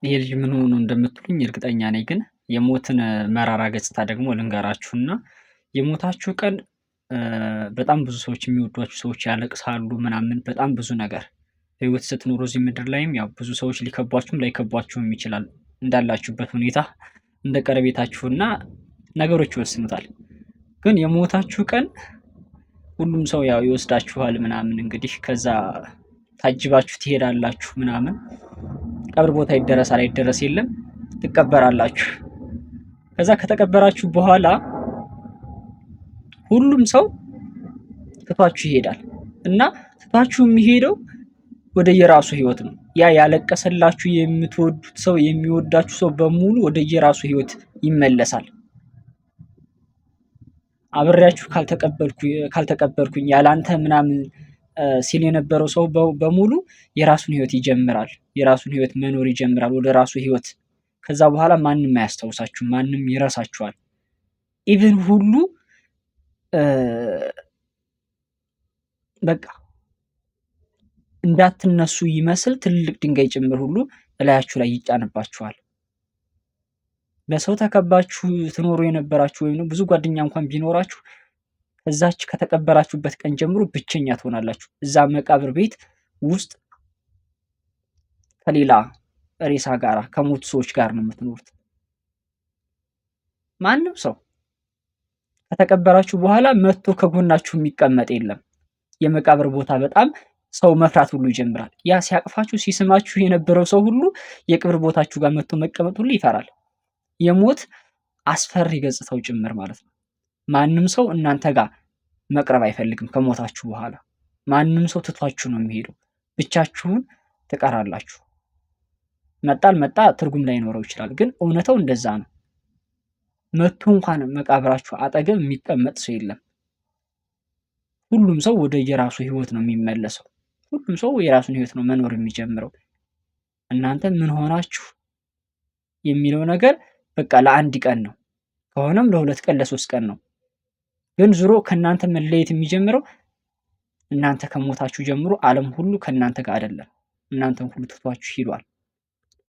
ይሄ ልጅ ምን ሆኖ ነው እንደምትሉኝ እርግጠኛ ነኝ። ግን የሞትን መራራ ገጽታ ደግሞ ልንገራችሁና የሞታችሁ ቀን በጣም ብዙ ሰዎች የሚወዷችሁ ሰዎች ያለቅሳሉ ምናምን በጣም ብዙ ነገር በህይወት ስትኖሩ እዚህ ምድር ላይም ያው ብዙ ሰዎች ሊከቧችሁም ላይከቧችሁም ይችላል። እንዳላችሁበት ሁኔታ እንደ ቀረቤታችሁና ነገሮች ይወስኑታል። ግን የሞታችሁ ቀን ሁሉም ሰው ያው ይወስዳችኋል ምናምን እንግዲህ ከዛ ታጅባችሁ ትሄዳላችሁ ምናምን ቀብር ቦታ ይደረሳል አይደረስ የለም ትቀበራላችሁ። ከዛ ከተቀበራችሁ በኋላ ሁሉም ሰው ትቷችሁ ይሄዳል እና ትቷችሁ የሚሄደው ወደ የራሱ ህይወት ነው። ያ ያለቀሰላችሁ የምትወዱት ሰው የሚወዳችሁ ሰው በሙሉ ወደ የራሱ ህይወት ይመለሳል። አብሬያችሁ ካልተቀበልኩኝ ያላንተ ምናምን ሲል የነበረው ሰው በሙሉ የራሱን ህይወት ይጀምራል። የራሱን ህይወት መኖር ይጀምራል ወደ ራሱ ህይወት። ከዛ በኋላ ማንም አያስታውሳችሁም፣ ማንም ይረሳችኋል። ኢቭን ሁሉ በቃ እንዳትነሱ ይመስል ትልቅ ድንጋይ ጭምር ሁሉ እላያችሁ ላይ ይጫንባችኋል። በሰው ተከባችሁ ትኖሩ የነበራችሁ ወይም ብዙ ጓደኛ እንኳን ቢኖራችሁ ከዛች ከተቀበራችሁበት ቀን ጀምሮ ብቸኛ ትሆናላችሁ። እዛ መቃብር ቤት ውስጥ ከሌላ ሬሳ ጋር ከሞቱ ሰዎች ጋር ነው የምትኖሩት። ማንም ሰው ከተቀበራችሁ በኋላ መጥቶ ከጎናችሁ የሚቀመጥ የለም። የመቃብር ቦታ በጣም ሰው መፍራት ሁሉ ይጀምራል። ያ ሲያቅፋችሁ ሲስማችሁ የነበረው ሰው ሁሉ የቅብር ቦታችሁ ጋር መጥቶ መቀመጥ ሁሉ ይፈራል። የሞት አስፈሪ ገጽታው ጭምር ማለት ነው። ማንም ሰው እናንተ ጋር መቅረብ አይፈልግም። ከሞታችሁ በኋላ ማንም ሰው ትቷችሁ ነው የሚሄደው። ብቻችሁን ትቀራላችሁ። መጣ ትርጉም ላይኖረው ይችላል፣ ግን እውነታው እንደዛ ነው። መጥቶ እንኳን መቃብራችሁ አጠገብ የሚቀመጥ ሰው የለም። ሁሉም ሰው ወደ የራሱ ህይወት ነው የሚመለሰው። ሁሉም ሰው የራሱን ህይወት ነው መኖር የሚጀምረው። እናንተ ምን ሆናችሁ የሚለው ነገር በቃ ለአንድ ቀን ነው፣ ከሆነም ለ2 ቀን ለ3 ቀን ነው። ግን ዙሮ ከእናንተ መለየት የሚጀምረው እናንተ ከሞታችሁ ጀምሮ ዓለም ሁሉ ከእናንተ ጋር አይደለም። እናንተን ሁሉ ትቷችሁ ሂዷል።